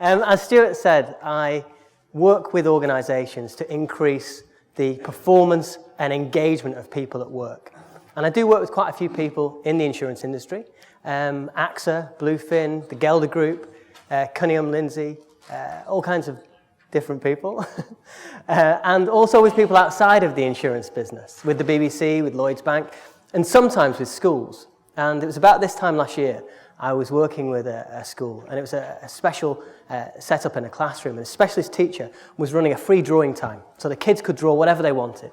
As Stuart said, I work with organisations to increase the performance and engagement of people at work. And I do work with quite a few people in the insurance industry. AXA, Bluefin, the Gelder Group, Cunningham Lindsay, all kinds of different people. And also with people outside of the insurance business, with the BBC, with Lloyds Bank, and sometimes with schools. And it was about this time last year, I was working with a school, and it was a special setup in a classroom, and a specialist teacher was running a free drawing time, so the kids could draw whatever they wanted.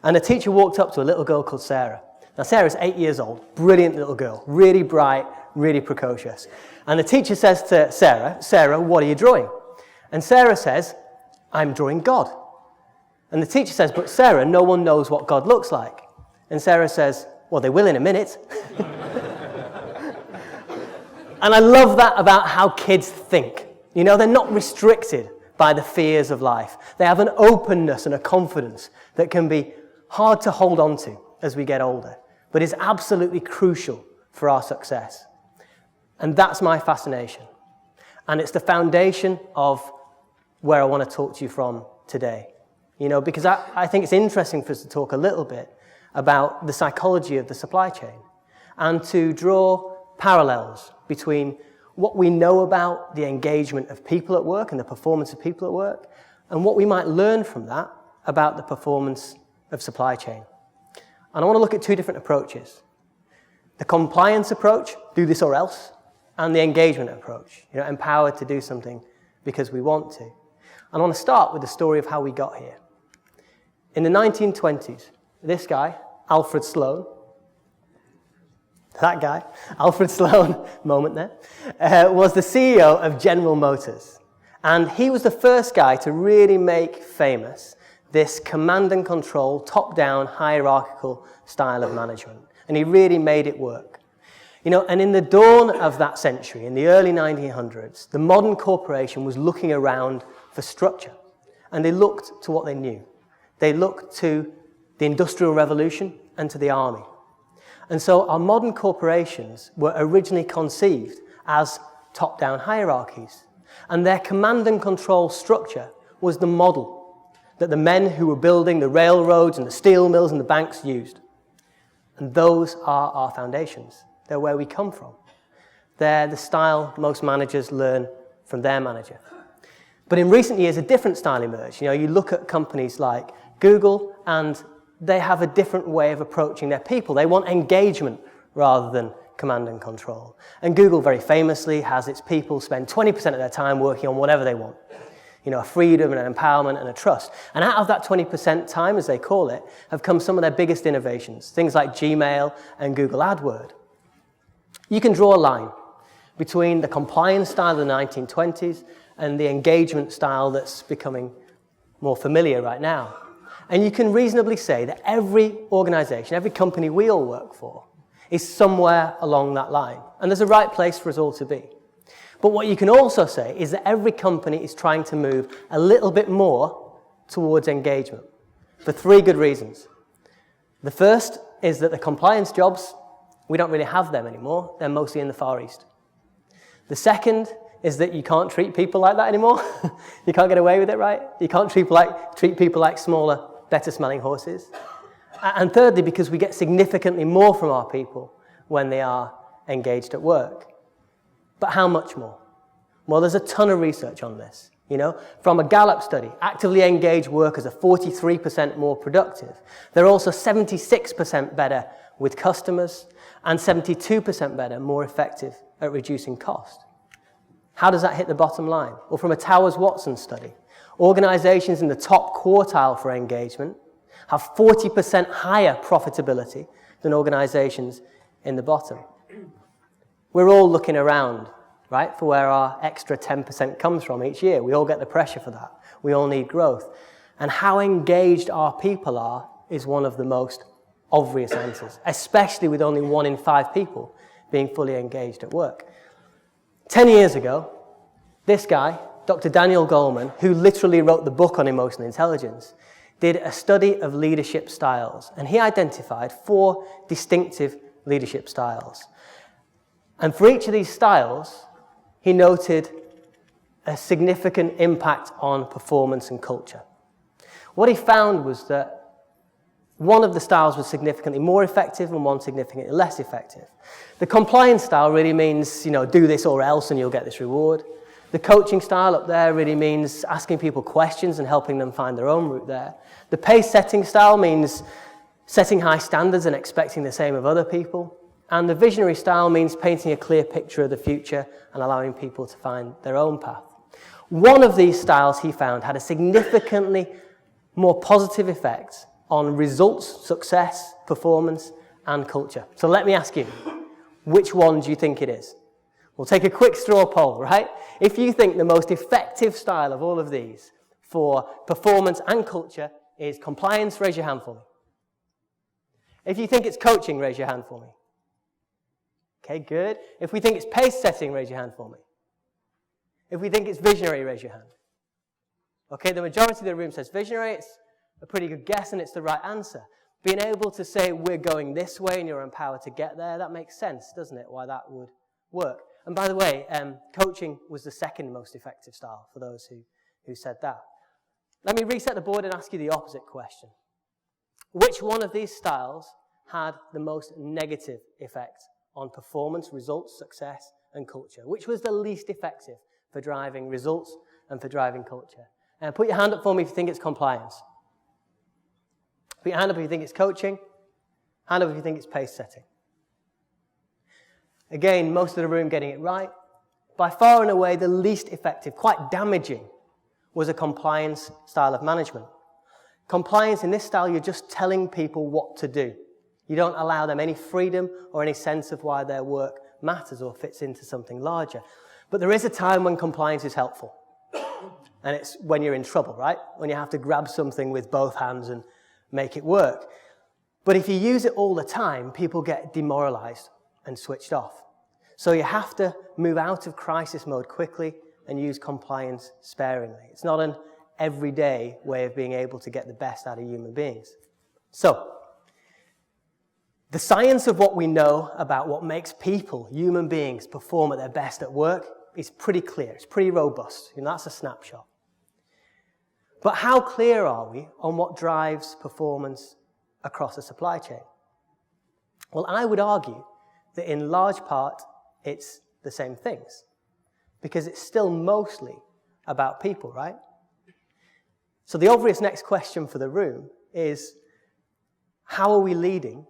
And the teacher walked up to a little girl called Sarah. Now, Sarah's 8 years old, brilliant little girl, really bright, really precocious. And the teacher says to Sarah, "Sarah, what are you drawing?" And Sarah says, "I'm drawing God." And the teacher says, "But Sarah, no one knows what God looks like." And Sarah says, "Well, they will in a minute." And I love that about how kids think. You know, they're not restricted by the fears of life. They have an openness and a confidence that can be hard to hold on to as we get older, but is absolutely crucial for our success. And that's my fascination. And it's the foundation of where I want to talk to you from today. You know, because I think it's interesting for us to talk a little bit about the psychology of the supply chain and to draw parallels between what we know about the engagement of people at work and the performance of people at work, and what we might learn from that about the performance of supply chain. And I want to look at two different approaches. The compliance approach, do this or else, and the engagement approach, you know, empowered to do something because we want to. And I want to start with the story of how we got here. In the 1920s, this guy, Alfred Sloan, that guy, Alfred Sloan, moment there, was the CEO of General Motors. And he was the first guy to really make famous this command and control, top-down, hierarchical style of management. And he really made it work. You know, and in the dawn of that century, in the early 1900s, the modern corporation was looking around for structure. And they looked to what they knew. They looked to the Industrial Revolution and to the army. And so our modern corporations were originally conceived as top-down hierarchies. And their command and control structure was the model that the men who were building the railroads and the steel mills and the banks used. And those are our foundations. They're where we come from. They're the style most managers learn from their manager. But in recent years, a different style emerged. You know, you look at companies like Google, and they have a different way of approaching their people. They want engagement rather than command and control. And Google very famously has its people spend 20% of their time working on whatever they want. You know, a freedom and an empowerment and a trust. And out of that 20% time, as they call it, have come some of their biggest innovations, things like Gmail and Google AdWords. You can draw a line between the compliance style of the 1920s and the engagement style that's becoming more familiar right now. And you can reasonably say that every organization, every company we all work for, is somewhere along that line. And there's a right place for us all to be. But what you can also say is that every company is trying to move a little bit more towards engagement for three good reasons. The first is that the compliance jobs, we don't really have them anymore. They're mostly in the Far East. The second is that you can't treat people like that anymore. You can't get away with it, right? You can't treat people like smaller, better-smelling horses. And thirdly, because we get significantly more from our people when they are engaged at work. But how much more? Well, there's a ton of research on this. You know, from a Gallup study, actively engaged workers are 43% more productive. They're also 76% better with customers and 72% better, more effective at reducing cost. How does that hit the bottom line? Well, from a Towers-Watson study, organizations in the top quartile for engagement have 40% higher profitability than organizations in the bottom. We're all looking around, right, for where our extra 10% comes from each year. We all get the pressure for that. We all need growth. And how engaged our people are is one of the most obvious answers, especially with only 1 in 5 people being fully engaged at work. 10 years ago, this guy, Dr. Daniel Goleman, who literally wrote the book on emotional intelligence, did a study of leadership styles, and he identified 4 distinctive leadership styles. And for each of these styles, he noted a significant impact on performance and culture. What he found was that one of the styles was significantly more effective and one significantly less effective. The compliance style really means, do this or else and you'll get this reward. The coaching style up there really means asking people questions and helping them find their own route there. The pace setting style means setting high standards and expecting the same of other people. And the visionary style means painting a clear picture of the future and allowing people to find their own path. One of these styles, he found, had a significantly more positive effect on results, success, performance, and culture. So let me ask you, which one do you think it is? We'll take a quick straw poll, right? If you think the most effective style of all of these for performance and culture is compliance, raise your hand for me. If you think it's coaching, raise your hand for me. Okay, good. If we think it's pace setting, raise your hand for me. If we think it's visionary, raise your hand. Okay, the majority of the room says visionary. It's a pretty good guess and it's the right answer. Being able to say we're going this way and you're empowered to get there, that makes sense, doesn't it, why that would work. And by the way, coaching was the second most effective style for those who said that. Let me reset the board and ask you the opposite question. Which one of these styles had the most negative effect on performance, results, success, and culture? Which was the least effective for driving results and for driving culture? And put your hand up for me if you think it's compliance. Put your hand up if you think it's coaching. Hand up if you think it's pace setting. Again, most of the room getting it right. By far and away, the least effective, quite damaging, was a compliance style of management. Compliance, in this style, you're just telling people what to do. You don't allow them any freedom or any sense of why their work matters or fits into something larger. But there is a time when compliance is helpful. And it's when you're in trouble, right? When you have to grab something with both hands and make it work. But if you use it all the time, people get demoralized and switched off. So you have to move out of crisis mode quickly and use compliance sparingly. It's not an everyday way of being able to get the best out of human beings. So, the science of what we know about what makes people, human beings, perform at their best at work is pretty clear. It's pretty robust. That's a snapshot. But how clear are we on what drives performance across a supply chain? Well, I would argue that in large part, it's the same things. Because it's still mostly about people, right? So the obvious next question for the room is, how are we leading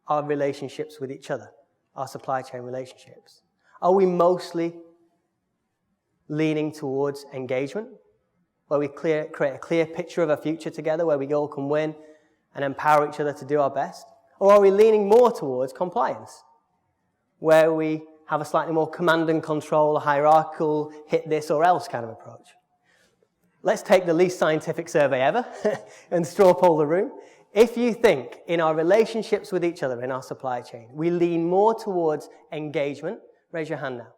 our relationships with each other, our supply chain relationships? Are we mostly leaning towards engagement, where we create a clear picture of a future together, where we all can win and empower each other to do our best? Or are we leaning more towards compliance, where we have a slightly more command and control, hierarchical, hit this or else kind of approach? Let's take the least scientific survey ever and straw poll the room. If you think in our relationships with each other in our supply chain, we lean more towards engagement, raise your hand now.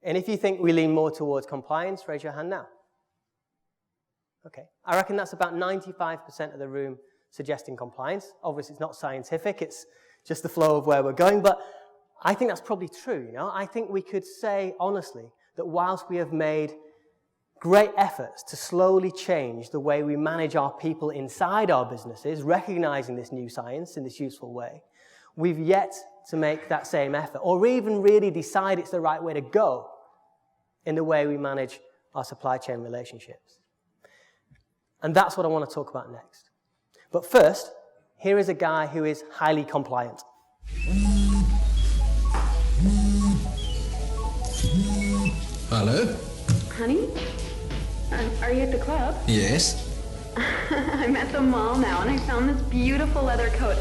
And if you think we lean more towards compliance, raise your hand now. Okay, I reckon that's about 95% of the room suggesting compliance. Obviously, it's not scientific, it's just the flow of where we're going, but I think that's probably true, I think we could say honestly that whilst we have made great efforts to slowly change the way we manage our people inside our businesses, recognizing this new science in this useful way, we've yet to make that same effort, or even really decide it's the right way to go in the way we manage our supply chain relationships. And that's what I want to talk about next. But first, here is a guy who is highly compliant. Hello? Honey? Are you at the club? Yes. I'm at the mall now and I found this beautiful leather coat.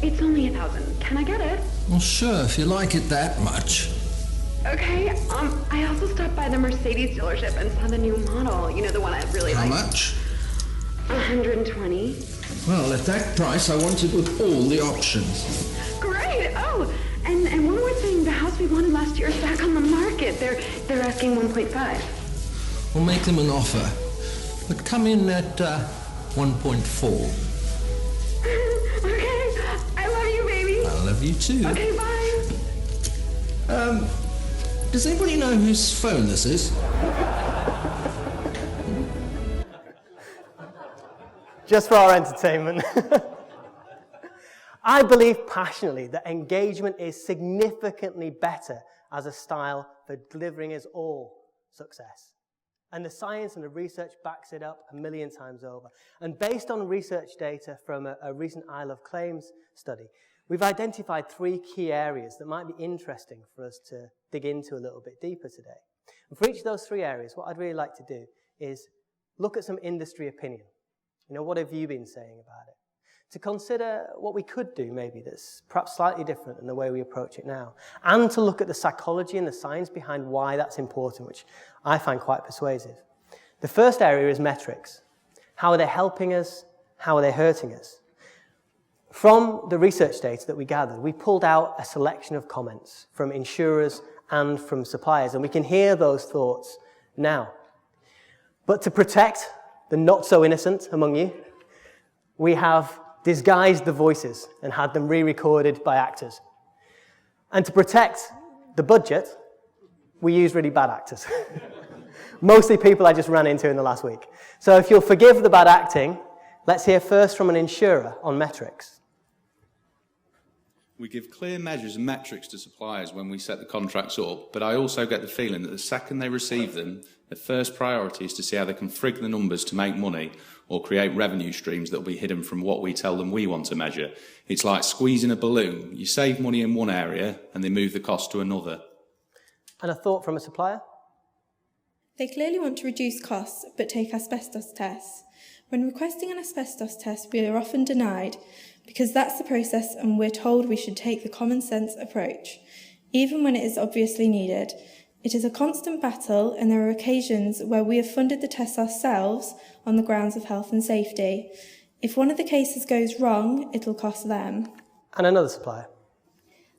It's only $1,000. Can I get it? Well, sure, if you like it that much. Okay, I also stopped by the Mercedes dealership and saw the new model. The one I really like. How much? $120. Well, at that price, I want it with all the options. Great! Oh, and one more thing. The house we wanted last year is back on the market. They're asking 1.5. We'll make them an offer. But come in at 1.4. Okay, I love you, baby. I love you too. Okay, bye. Does anybody know whose phone this is? Just for our entertainment. I believe passionately that engagement is significantly better as a style for delivering us all success. And the science and the research backs it up 1,000,000 times over. And based on research data from a recent Isle of Claims study, we've identified 3 key areas that might be interesting for us to dig into a little bit deeper today. And for each of those 3 areas, what I'd really like to do is look at some industry opinion. What have you been saying about it? To consider what we could do maybe that's perhaps slightly different than the way we approach it now. And to look at the psychology and the science behind why that's important, which I find quite persuasive. The first area is metrics. How are they helping us? How are they hurting us? From the research data that we gathered, we pulled out a selection of comments from insurers and from suppliers, and we can hear those thoughts now. But to protect the not-so-innocent among you, we have disguised the voices and had them re-recorded by actors. And to protect the budget, we use really bad actors. Mostly people I just ran into in the last week. So if you'll forgive the bad acting, let's hear first from an insurer on metrics. We give clear measures and metrics to suppliers when we set the contracts up, but I also get the feeling that the second they receive them, their first priority is to see how they can frig the numbers to make money or create revenue streams that will be hidden from what we tell them we want to measure. It's like squeezing a balloon. You save money in one area and they move the cost to another. And a thought from a supplier? They clearly want to reduce costs but take asbestos tests. When requesting an asbestos test, we are often denied because that's the process and we're told we should take the common sense approach, even when it is obviously needed. It is a constant battle and there are occasions where we have funded the tests ourselves on the grounds of health and safety. If one of the cases goes wrong, it'll cost them. And another supplier.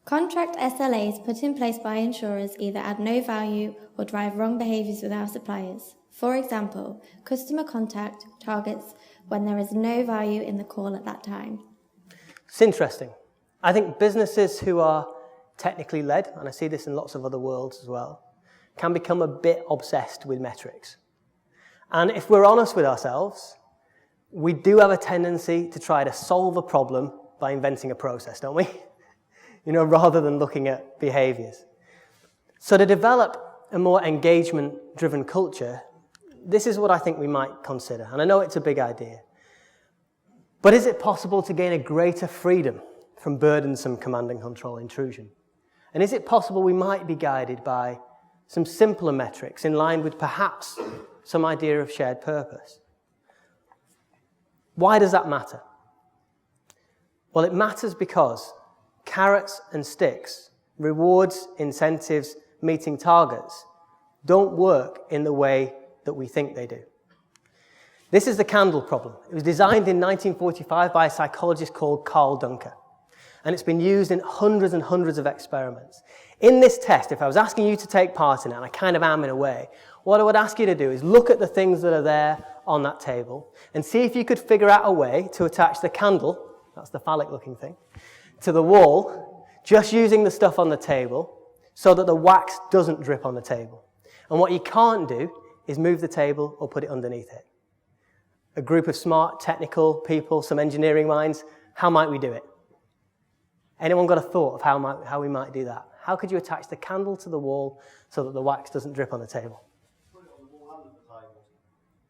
Contract SLAs put in place by insurers either add no value or drive wrong behaviours with our suppliers. For example, customer contact targets when there is no value in the call at that time. It's interesting. I think businesses who are technically led, and I see this in lots of other worlds as well, can become a bit obsessed with metrics. And if we're honest with ourselves, we do have a tendency to try to solve a problem by inventing a process, don't we? Rather than looking at behaviors. So to develop a more engagement-driven culture, this is what I think we might consider. And I know it's a big idea. But is it possible to gain a greater freedom from burdensome command and control intrusion? And is it possible we might be guided by some simpler metrics in line with perhaps some idea of shared purpose? Why does that matter? Well, it matters because carrots and sticks, rewards, incentives, meeting targets, don't work in the way that we think they do. This is the candle problem. It was designed in 1945 by a psychologist called Carl Dunker. And it's been used in hundreds and hundreds of experiments. In this test, if I was asking you to take part in it, and I kind of am in a way, what I would ask you to do is look at the things that are there on that table and see if you could figure out a way to attach the candle, that's the phallic-looking thing, to the wall, just using the stuff on the table so that the wax doesn't drip on the table. And what you can't do is move the table or put it underneath it. A group of smart, technical people, some engineering minds, how might we do it? Anyone got a thought of how we might do that? How could you attach the candle to the wall so that the wax doesn't drip on the table? Put it on the wall, under the table.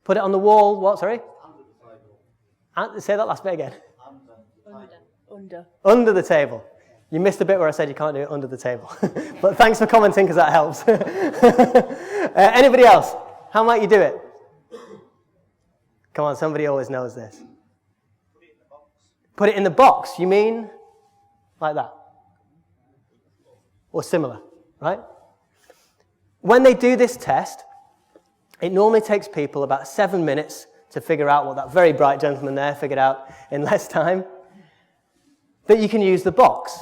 Put it on the wall, what, sorry? Under the table. Say that last bit again. Under. Under the table. You missed the bit where I said you can't do it under the table. But thanks for commenting, because that helps. Anybody else? How might you do it? Come on, somebody always knows this. Put it in the box. Put it in the box, you mean like that? Or similar, right? When they do this test, it normally takes people about 7 minutes to figure out what that very bright gentleman there figured out in less time, that you can use the box.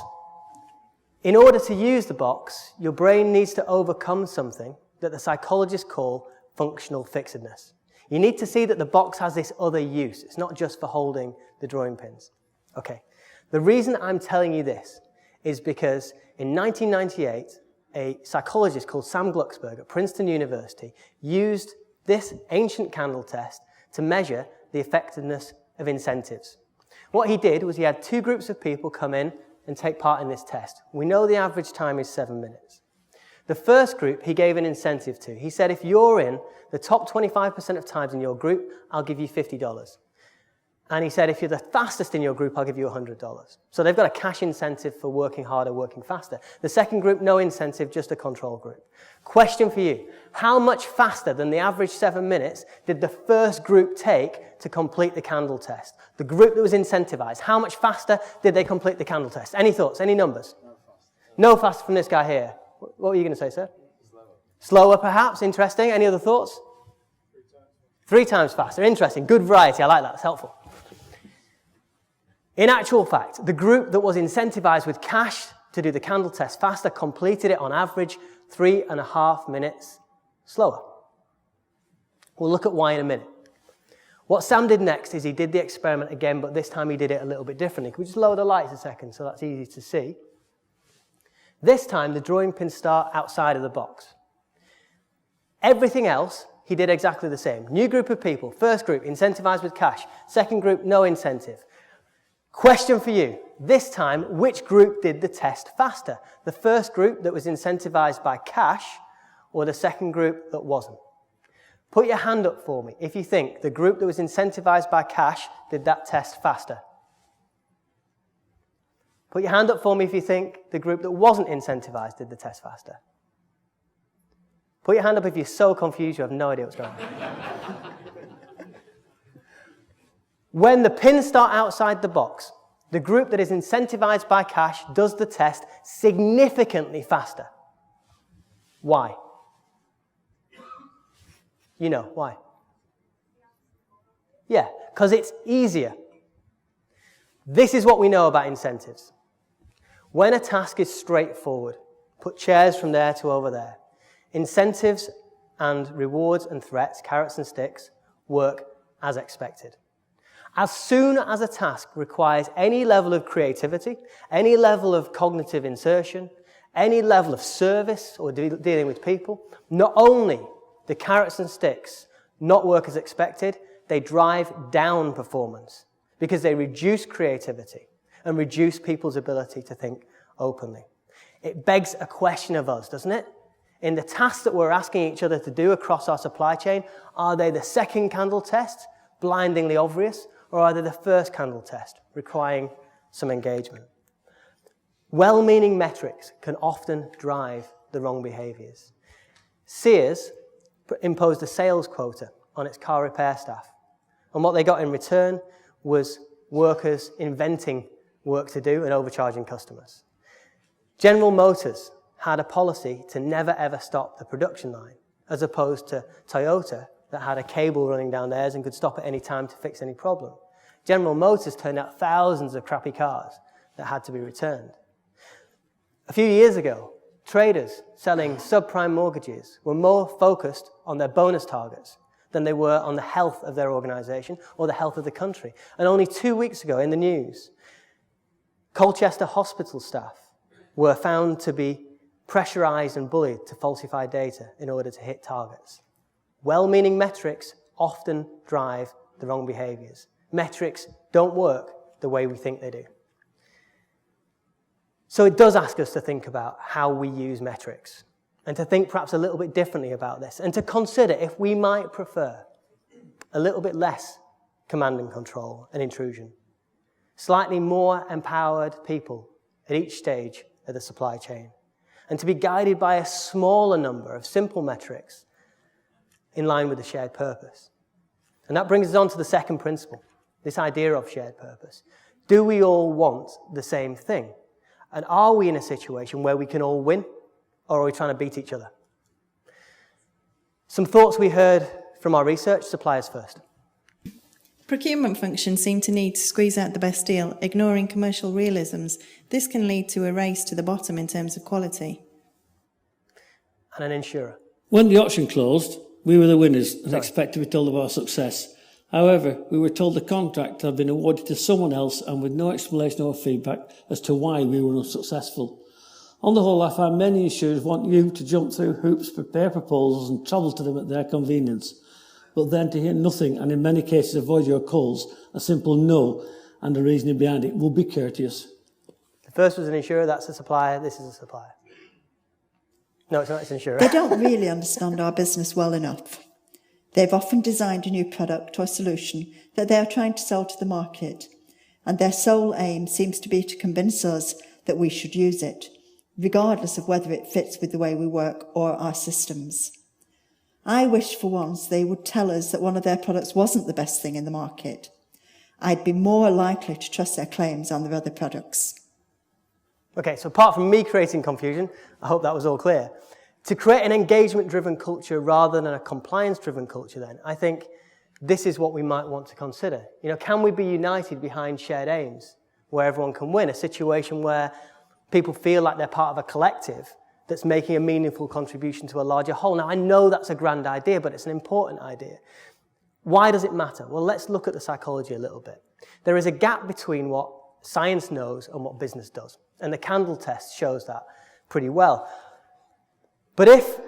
In order to use the box, your brain needs to overcome something that the psychologists call functional fixedness. You need to see that the box has this other use. It's not just for holding the drawing pins. Okay. The reason I'm telling you this is because in 1998, a psychologist called Sam Glucksberg at Princeton University used this ancient candle test to measure the effectiveness of incentives. What he did was he had two groups of people come in and take part in this test. We know the average time is 7 minutes. The first group he gave an incentive to. He said, if you're in the top 25% of times in your group, I'll give you $50. And he said, if you're the fastest in your group, I'll give you $100. So they've got a cash incentive for working harder, working faster. The second group, no incentive, just a control group. Question for you. How much faster than the average 7 minutes did the first group take to complete the candle test? The group that was incentivized, how much faster did they complete the candle test? Any thoughts? Any numbers? No faster from this guy here. What were you going to say, sir? Slower, perhaps. Interesting. Any other thoughts? 3 times faster. Interesting. Good variety. I like that. It's helpful. In actual fact, the group that was incentivized with cash to do the candle test faster completed it on average 3.5 minutes slower. We'll look at why in a minute. What Sam did next is he did the experiment again, but this time he did it a little bit differently. Can we just lower the lights a second so that's easy to see? This time, the drawing pins start outside of the box. Everything else, he did exactly the same. New group of people. First group, incentivized with cash. Second group, no incentive. Question for you. This time, which group did the test faster? The first group that was incentivized by cash or the second group that wasn't? Put your hand up for me if you think the group that was incentivized by cash did that test faster. Put your hand up for me if you think the group that wasn't incentivized did the test faster. Put your hand up if you're so confused you have no idea what's going on. When the pins start outside the box, the group that is incentivized by cash does the test significantly faster. Why? You know, why? Yeah, because it's easier. This is what we know about incentives. When a task is straightforward, put chairs from there to over there. Incentives and rewards and threats, carrots and sticks, work as expected. As soon as a task requires any level of creativity, any level of cognitive insertion, any level of service or dealing with people, not only do carrots and sticks not work as expected, they drive down performance because they reduce creativity and reduce people's ability to think openly. It begs a question of us, doesn't it? In the tasks that we're asking each other to do across our supply chain, are they the second candle test, blindingly obvious, or are they the first candle test, requiring some engagement? Well-meaning metrics can often drive the wrong behaviors. Sears imposed a sales quota on its car repair staff, and what they got in return was workers inventing work to do and overcharging customers. General Motors had a policy to never ever stop the production line, as opposed to Toyota that had a cable running down theirs and could stop at any time to fix any problem. General Motors turned out thousands of crappy cars that had to be returned. A few years ago, traders selling subprime mortgages were more focused on their bonus targets than they were on the health of their organization or the health of the country. And only 2 weeks ago in the news, Colchester hospital staff were found to be pressurized and bullied to falsify data in order to hit targets. Well-meaning metrics often drive the wrong behaviors. Metrics don't work the way we think they do. So it does ask us to think about how we use metrics and to think perhaps a little bit differently about this and to consider if we might prefer a little bit less command and control and intrusion, slightly more empowered people at each stage of the supply chain, and to be guided by a smaller number of simple metrics in line with the shared purpose. And that brings us on to the second principle, this idea of shared purpose. Do we all want the same thing? And are we in a situation where we can all win, or are we trying to beat each other? Some thoughts we heard from our research, suppliers first. Procurement functions seem to need to squeeze out the best deal, ignoring commercial realisms. This can lead to a race to the bottom in terms of quality. And an insurer. When the auction closed, we were the winners and expected to be told of our success. However, we were told the contract had been awarded to someone else and with no explanation or feedback as to why we were unsuccessful. On the whole, I find many insurers want you to jump through hoops, prepare proposals and travel to them at their convenience, but then to hear nothing and in many cases avoid your calls, a simple no and the reasoning behind it will be courteous. The first was an insurer, that's a supplier, this is a supplier. No, it's not, it's an insurer. They don't really understand our business well enough. They've often designed a new product or solution that they are trying to sell to the market, and their sole aim seems to be to convince us that we should use it, regardless of whether it fits with the way we work or our systems. I wish for once they would tell us that one of their products wasn't the best thing in the market. I'd be more likely to trust their claims on their other products. Okay, so apart from me creating confusion, I hope that was all clear. To create an engagement-driven culture rather than a compliance-driven culture then, I think this is what we might want to consider. You know, can we be united behind shared aims where everyone can win? A situation where people feel like they're part of a collective that's making a meaningful contribution to a larger whole. Now, I know that's a grand idea, but it's an important idea. Why does it matter? Well, let's look at the psychology a little bit. There is a gap between what science knows and what business does, and the candle test shows that pretty well. But if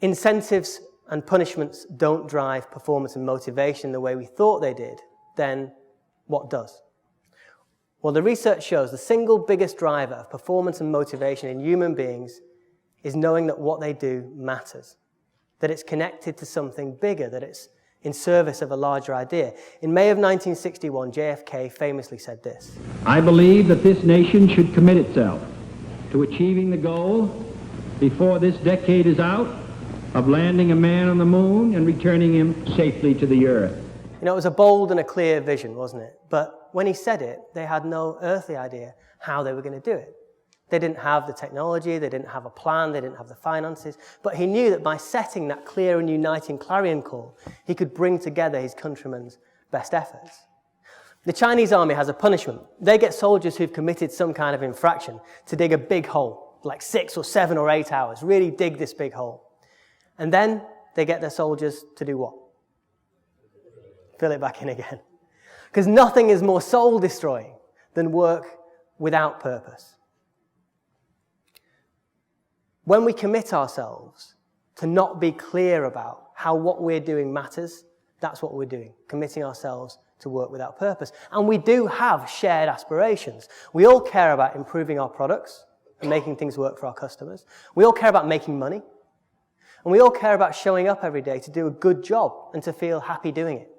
incentives and punishments don't drive performance and motivation the way we thought they did, then what does? Well, the research shows the single biggest driver of performance and motivation in human beings is knowing that what they do matters, that it's connected to something bigger, that it's in service of a larger idea. In May of 1961, JFK famously said this: I believe that this nation should commit itself to achieving the goal before this decade is out of landing a man on the moon and returning him safely to the earth. You know, it was a bold and a clear vision, wasn't it? But when he said it, they had no earthly idea how they were going to do it. They didn't have the technology, they didn't have a plan, they didn't have the finances, but he knew that by setting that clear and uniting clarion call, he could bring together his countrymen's best efforts. The Chinese army has a punishment. They get soldiers who've committed some kind of infraction to dig a big hole, like 6 or 7 or 8 hours, really dig this big hole. And then they get their soldiers to do what? Fill it back in again. Because nothing is more soul-destroying than work without purpose. When we commit ourselves to not be clear about how what we're doing matters, that's what we're doing, committing ourselves to work without purpose. And we do have shared aspirations. We all care about improving our products and making things work for our customers. We all care about making money. And we all care about showing up every day to do a good job and to feel happy doing it.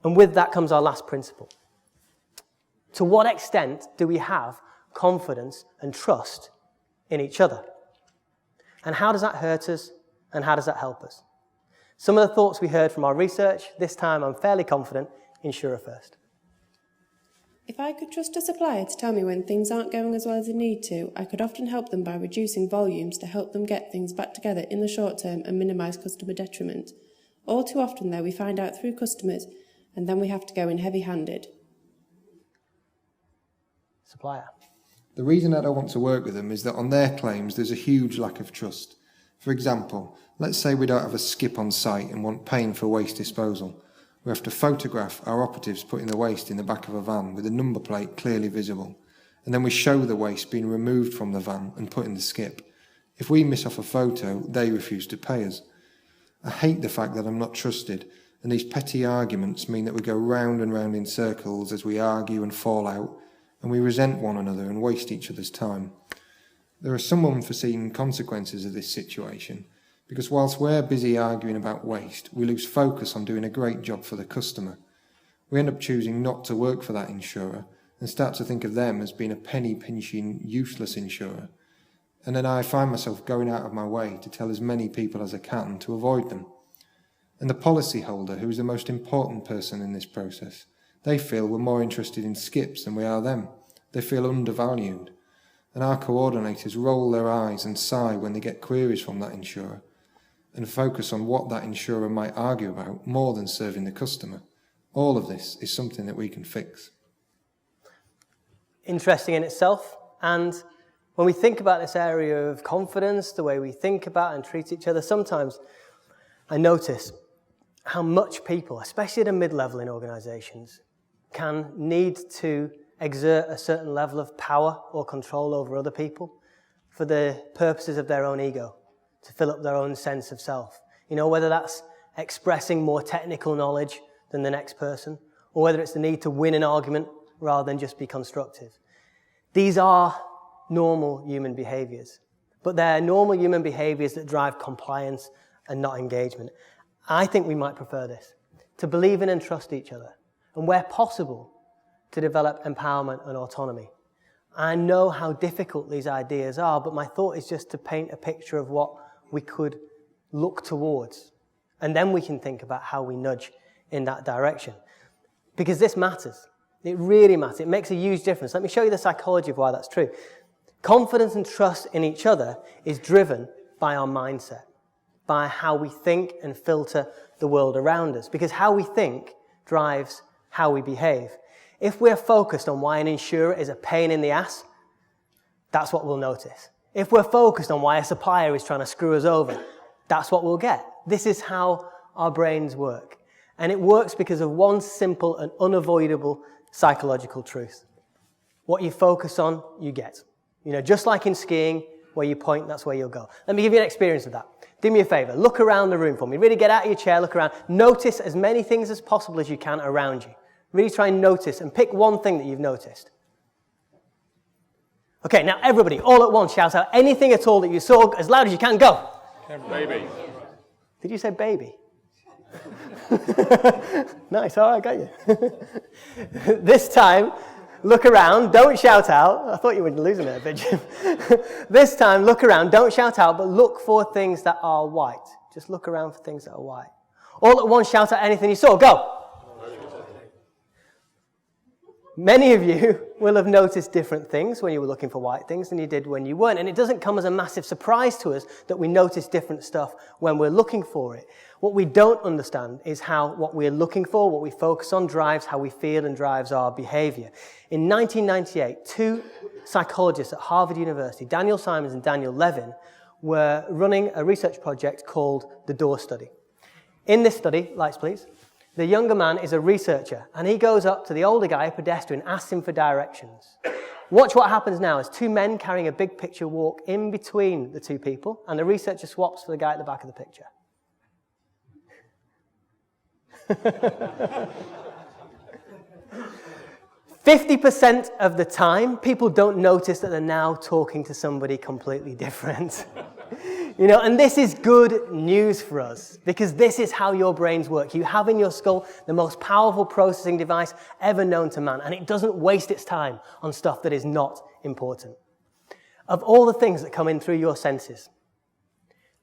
And with that comes our last principle. To what extent do we have confidence and trust in each other? And how does that hurt us and how does that help us? Some of the thoughts we heard from our research, this time I'm fairly confident, insurer first. If I could trust a supplier to tell me when things aren't going as well as they need to, I could often help them by reducing volumes to help them get things back together in the short term and minimise customer detriment. All too often though, we find out through customers and then we have to go in heavy-handed. Supplier. The reason I don't want to work with them is that on their claims there's a huge lack of trust. For example, let's say we don't have a skip on site and want paying for waste disposal. We have to photograph our operatives putting the waste in the back of a van with a number plate clearly visible, and then we show the waste being removed from the van and put in the skip. If we miss off a photo, they refuse to pay us. I hate the fact that I'm not trusted, and these petty arguments mean that we go round and round in circles as we argue and fall out, and we resent one another and waste each other's time. There are some unforeseen consequences of this situation, because whilst we're busy arguing about waste, we lose focus on doing a great job for the customer. We end up choosing not to work for that insurer and start to think of them as being a penny-pinching, useless insurer. And then I find myself going out of my way to tell as many people as I can to avoid them. And the policyholder, who is the most important person in this process, they feel we're more interested in skips than we are them. They feel undervalued. And our coordinators roll their eyes and sigh when they get queries from that insurer and focus on what that insurer might argue about more than serving the customer. All of this is something that we can fix. Interesting in itself. And when we think about this area of confidence, the way we think about and treat each other, sometimes I notice how much people, especially at a mid-level in organisations, can need to exert a certain level of power or control over other people for the purposes of their own ego, to fill up their own sense of self. You know, whether that's expressing more technical knowledge than the next person, or whether it's the need to win an argument rather than just be constructive. These are normal human behaviors, but they're normal human behaviors that drive compliance and not engagement. I think we might prefer this, to believe in and trust each other, and where possible, to develop empowerment and autonomy. I know how difficult these ideas are, but my thought is just to paint a picture of what we could look towards, and then we can think about how we nudge in that direction. Because this matters. It really matters. It makes a huge difference. Let me show you the psychology of why that's true. Confidence and trust in each other is driven by our mindset, by how we think and filter the world around us. Because how we think drives how we behave. If we're focused on why an insurer is a pain in the ass, that's what we'll notice. If we're focused on why a supplier is trying to screw us over, that's what we'll get. This is how our brains work. And it works because of one simple and unavoidable psychological truth. What you focus on, you get. You know, just like in skiing, where you point, that's where you'll go. Let me give you an experience of that. Do me a favor, look around the room for me. Really get out of your chair, look around. Notice as many things as possible as you can around you. Really try and notice and pick one thing that you've noticed. Okay, now everybody, all at once, shout out anything at all that you saw as loud as you can. Go. Baby. Did you say baby? Nice, all right, got you. This time, look around, don't shout out. I thought you were losing it a bit, Jim. This time, look around, don't shout out, but look for things that are white. Just look around for things that are white. All at once, shout out anything you saw. Go. Many of you will have noticed different things when you were looking for white things than you did when you weren't. And it doesn't come as a massive surprise to us that we notice different stuff when we're looking for it. What we don't understand is how what we're looking for, what we focus on, drives how we feel and drives our behavior. In 1998, two psychologists at Harvard University, Daniel Simons and Daniel Levin, were running a research project called the Door Study. In this study, lights please, the younger man is a researcher, and he goes up to the older guy, a pedestrian, asks him for directions. Watch what happens now as two men carrying a big picture walk in between the two people, and the researcher swaps for the guy at the back of the picture. 50% of the time, people don't notice that they're now talking to somebody completely different. You know, and this is good news for us, because this is how your brains work. You have in your skull the most powerful processing device ever known to man, and it doesn't waste its time on stuff that is not important. Of all the things that come in through your senses,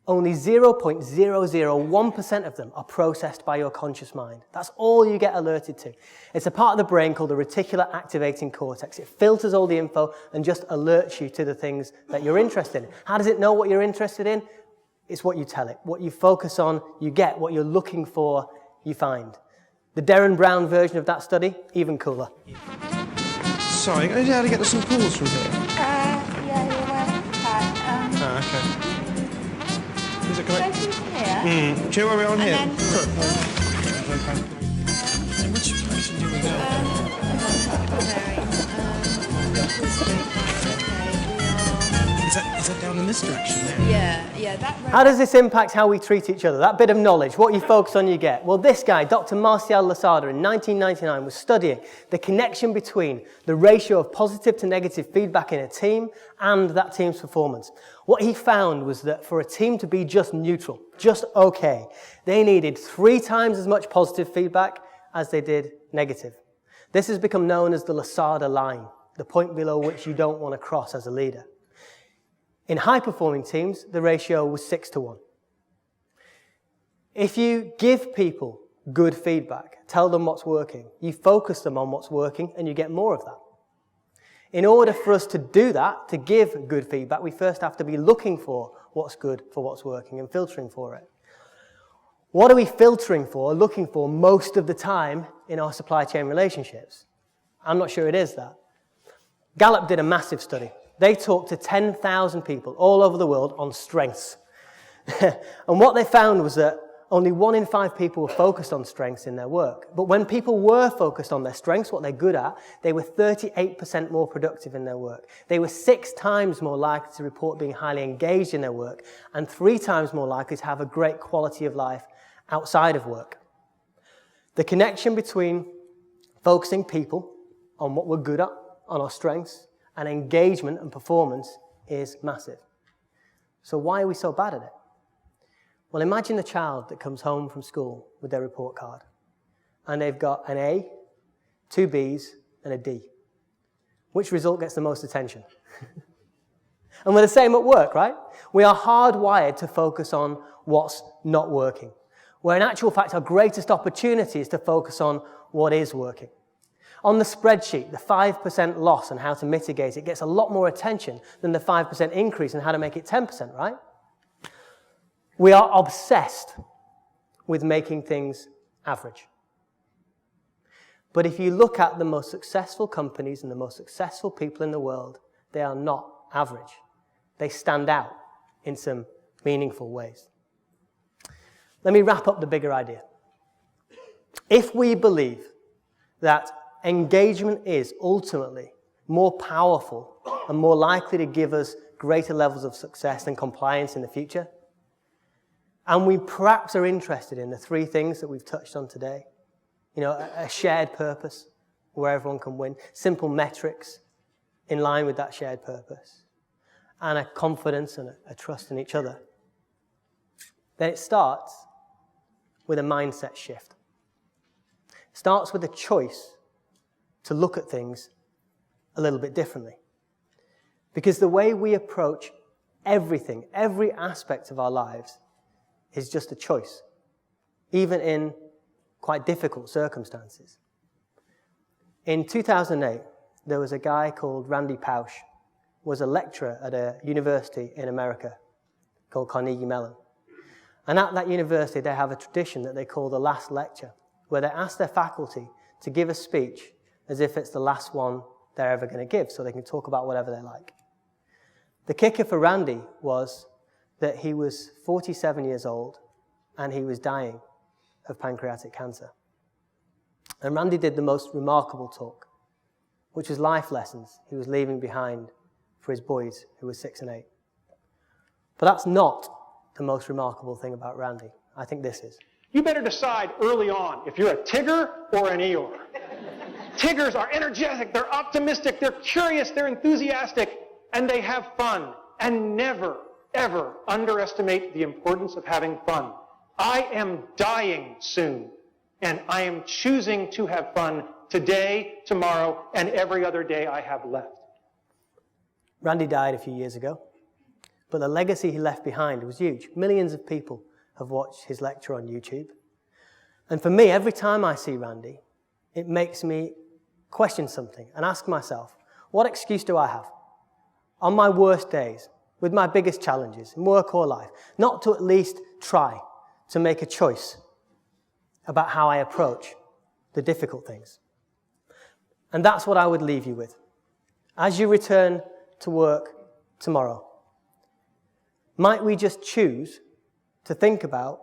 only 0.001% of them are processed by your conscious mind. That's all you get alerted to. It's a part of the brain called the reticular activating cortex. It filters all the info and just alerts you to the things that you're interested in. How does it know what you're interested in? It's what you tell it. What you focus on, you get. What you're looking for, you find. The Derren Brown version of that study, even cooler. Sorry, can I know how to get to St Paul's from here? Yeah, you're wearing that. Okay. Is it Go correct? through here. Do you know where we are on here? Which direction do we go? Is that down in this direction there? Yeah, that road. How does this impact how we treat each other? That bit of knowledge, what you focus on, you get. Well, this guy, Dr. Martial Lasada, in 1999, was studying the connection between the ratio of positive to negative feedback in a team and that team's performance. What he found was that for a team to be just neutral, just okay, they needed 3 times as much positive feedback as they did negative. This has become known as the Lasada line, the point below which you don't want to cross as a leader. In high-performing teams, the ratio was 6-1. If you give people good feedback, tell them what's working, you focus them on what's working, and you get more of that. In order for us to do that, to give good feedback, we first have to be looking for what's good, for what's working, and filtering for it. What are we filtering for, looking for most of the time in our supply chain relationships? I'm not sure it is that. Gallup did a massive study. They talked to 10,000 people all over the world on strengths. And what they found was that Only 1 in 5 people were focused on strengths in their work. But when people were focused on their strengths, what they're good at, they were 38% more productive in their work. They were 6 times more likely to report being highly engaged in their work, and 3 times more likely to have a great quality of life outside of work. The connection between focusing people on what we're good at, on our strengths, and engagement and performance is massive. So why are we so bad at it? Well, imagine a child that comes home from school with their report card, and they've got an A, 2 Bs, and a D. Which result gets the most attention? And we're the same at work, right? We are hardwired to focus on what's not working, where in actual fact our greatest opportunity is to focus on what is working. On the spreadsheet, the 5% loss and how to mitigate it gets a lot more attention than the 5% increase and how to make it 10%, right? We are obsessed with making things average. But if you look at the most successful companies and the most successful people in the world, they are not average. They stand out in some meaningful ways. Let me wrap up the bigger idea. If we believe that engagement is ultimately more powerful and more likely to give us greater levels of success and compliance in the future, and we perhaps are interested in the 3 things that we've touched on today, a shared purpose where everyone can win, simple metrics in line with that shared purpose, and a confidence and a trust in each other, then it starts with a mindset shift. It starts with a choice to look at things a little bit differently. Because the way we approach everything, every aspect of our lives, is just a choice, even in quite difficult circumstances. In 2008, there was a guy called Randy Pausch, who was a lecturer at a university in America called Carnegie Mellon. And at that university, they have a tradition that they call the last lecture, where they ask their faculty to give a speech as if it's the last one they're ever going to give, so they can talk about whatever they like. The kicker for Randy was that he was 47 years old and he was dying of pancreatic cancer. And Randy did the most remarkable talk, which was life lessons he was leaving behind for his boys who were 6 and 8. But that's not the most remarkable thing about Randy. I think this is. You better decide early on if you're a Tigger or an Eeyore. Tiggers are energetic, they're optimistic, they're curious, they're enthusiastic, and they have fun. And never, ever underestimate the importance of having fun. I am dying soon, and I am choosing to have fun today, tomorrow, and every other day I have left. Randy died a few years ago, but the legacy he left behind was huge. Millions of people have watched his lecture on YouTube. And for me, every time I see Randy, it makes me question something and ask myself, what excuse do I have on my worst days, with my biggest challenges in work or life, not to at least try to make a choice about how I approach the difficult things? And that's what I would leave you with. As you return to work tomorrow, might we just choose to think about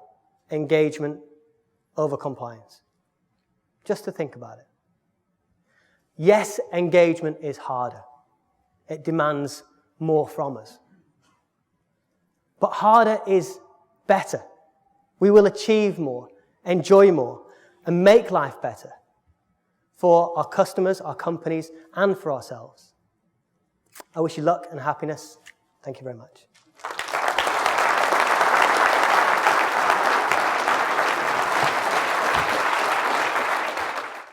engagement over compliance? Just to think about it. Yes, engagement is harder. It demands more from us. But harder is better. We will achieve more, enjoy more, and make life better for our customers, our companies, and for ourselves. I wish you luck and happiness. Thank you very much.